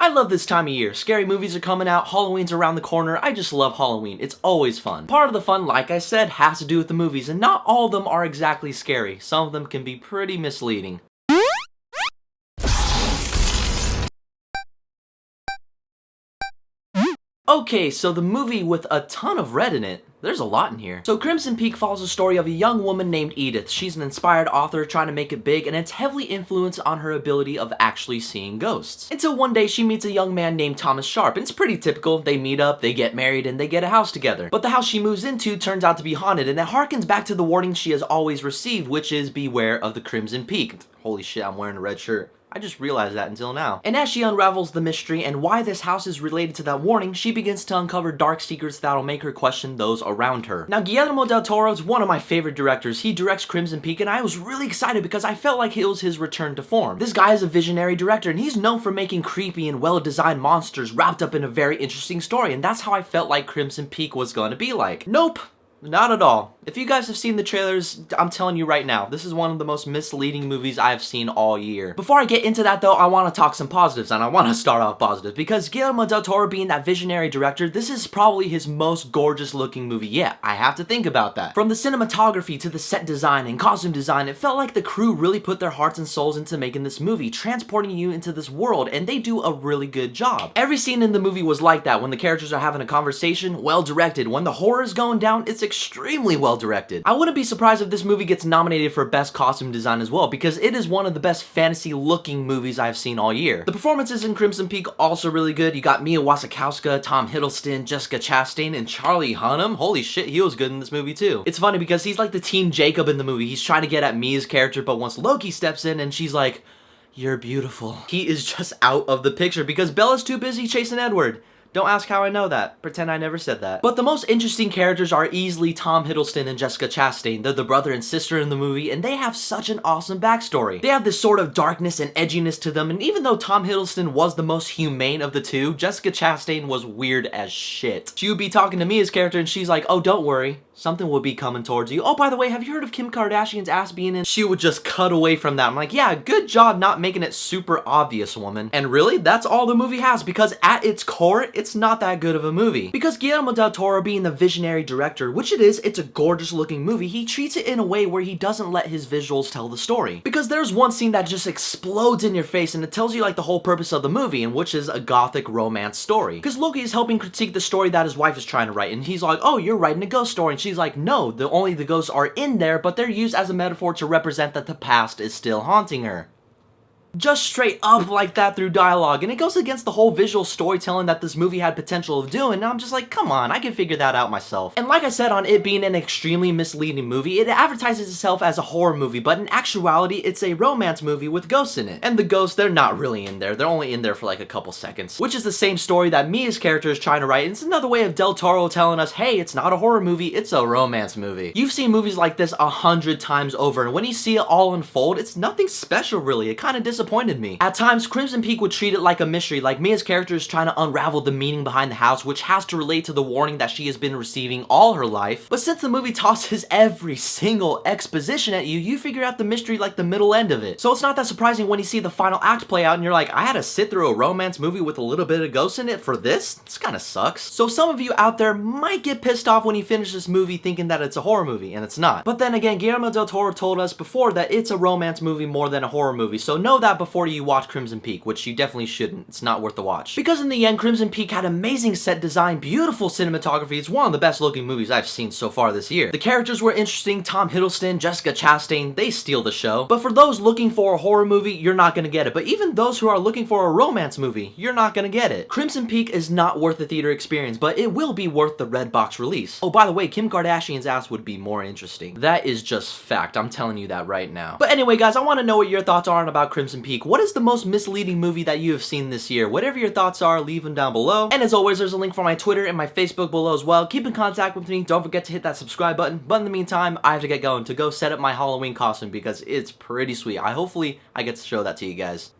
I love this time of year. Scary movies are coming out, Halloween's around the corner. I just love Halloween. It's always fun. Part of the fun, like I said, has to do with the movies, and not all of them are exactly scary. Some of them can be pretty misleading. Okay, so the movie with a ton of red in it. There's a lot in here. So Crimson Peak follows the story of a young woman named Edith. She's an inspired author trying to make it big, and it's heavily influenced on her ability of actually seeing ghosts. Until one day she meets a young man named Thomas Sharp, and it's pretty typical. They meet up, they get married, and they get a house together. But the house she moves into turns out to be haunted, and it harkens back to the warning she has always received, which is beware of the Crimson Peak. Holy shit, I'm wearing a red shirt. I just realized that until now. And as she unravels the mystery and why this house is related to that warning, she begins to uncover dark secrets that'll make her question those around her. Now, Guillermo del Toro is one of my favorite directors. He directs Crimson Peak, and I was really excited because I felt like it was his return to form. This guy is a visionary director, and he's known for making creepy and well-designed monsters wrapped up in a very interesting story, and that's how I felt like Crimson Peak was going to be like. Nope. Not at all. If you guys have seen the trailers, I'm telling you right now, this is one of the most misleading movies I've seen all year. Before I get into that though, I want to talk some positives, and I want to start off positive, because Guillermo del Toro being that visionary director, this is probably his most gorgeous looking movie yet. I have to think about that. From the cinematography to the set design and costume design, it felt like the crew really put their hearts and souls into making this movie, transporting you into this world, and they do a really good job. Every scene in the movie was like that. When the characters are having a conversation, well directed. When the horror is going down, it's extremely well directed. I wouldn't be surprised if this movie gets nominated for best costume design as well, because it is one of the best fantasy looking movies I've seen all year. The performances in Crimson Peak also really good. You got Mia Wasikowska, Tom Hiddleston, Jessica Chastain, and Charlie Hunnam. Holy shit, he was good in this movie too. It's funny because he's like the Team Jacob in the movie. He's trying to get at Mia's character, but once Loki steps in and she's like, "You're beautiful," he is just out of the picture because Bella's too busy chasing Edward. Don't ask how I know that. Pretend I never said that. But the most interesting characters are easily Tom Hiddleston and Jessica Chastain. They're the brother and sister in the movie, and they have such an awesome backstory. They have this sort of darkness and edginess to them, and even though Tom Hiddleston was the most humane of the two, Jessica Chastain was weird as shit. She would be talking to Mia's character, and she's like, "Oh, don't worry. Something will be coming towards you. Oh, by the way, have you heard of Kim Kardashian's ass being in?" She would just cut away from that. I'm like, yeah, good job not making it super obvious, woman. And really, that's all the movie has, because at its core, it's not that good of a movie. Because Guillermo del Toro being the visionary director, which it is, it's a gorgeous looking movie, he treats it in a way where he doesn't let his visuals tell the story. Because there's one scene that just explodes in your face, and it tells you like the whole purpose of the movie, and which is a gothic romance story. Because Loki is helping critique the story that his wife is trying to write, and he's like, "Oh, you're writing a ghost story," and she's like, "No, only the ghosts are in there, but they're used as a metaphor to represent that the past is still haunting her." Just straight up like that through dialogue, and it goes against the whole visual storytelling that this movie had potential of doing, and I'm just like, come on, I can figure that out myself. And like I said, on it being an extremely misleading movie, it advertises itself as a horror movie, but in actuality, it's a romance movie with ghosts in it. And the ghosts, they're not really in there, they're only in there for like a couple seconds. Which is the same story that Mia's character is trying to write, and it's another way of Del Toro telling us, hey, it's not a horror movie, it's a romance movie. You've seen movies like this 100 times over, and when you see it all unfold, it's nothing special really. It kind of disappointed me. At times, Crimson Peak would treat it like a mystery, like Mia's character is trying to unravel the meaning behind the house, which has to relate to the warning that she has been receiving all her life. But since the movie tosses every single exposition at you, you figure out the mystery like the middle end of it. So it's not that surprising when you see the final act play out and you're like, I had to sit through a romance movie with a little bit of ghosts in it for this? This kind of sucks. So some of you out there might get pissed off when you finish this movie thinking that it's a horror movie, and it's not. But then again, Guillermo del Toro told us before that it's a romance movie more than a horror movie, so know that before you watch Crimson Peak, which you definitely shouldn't. It's not worth the watch. Because in the end, Crimson Peak had amazing set design, beautiful cinematography. It's one of the best looking movies I've seen so far this year. The characters were interesting. Tom Hiddleston, Jessica Chastain, they steal the show. But for those looking for a horror movie, you're not gonna get it. But even those who are looking for a romance movie, you're not gonna get it. Crimson Peak is not worth the theater experience, but it will be worth the red box release. Oh, by the way, Kim Kardashian's ass would be more interesting. That is just fact. I'm telling you that right now. But anyway, guys, I want to know what your thoughts are about Crimson Peak. What is the most misleading movie that you have seen this year? Whatever your thoughts are, leave them down below. And as always, there's a link for my Twitter and my Facebook below as well. Keep in contact with me. Don't forget to hit that subscribe button. But in the meantime, I have to get going to go set up my Halloween costume because it's pretty sweet. Hopefully I get to show that to you guys.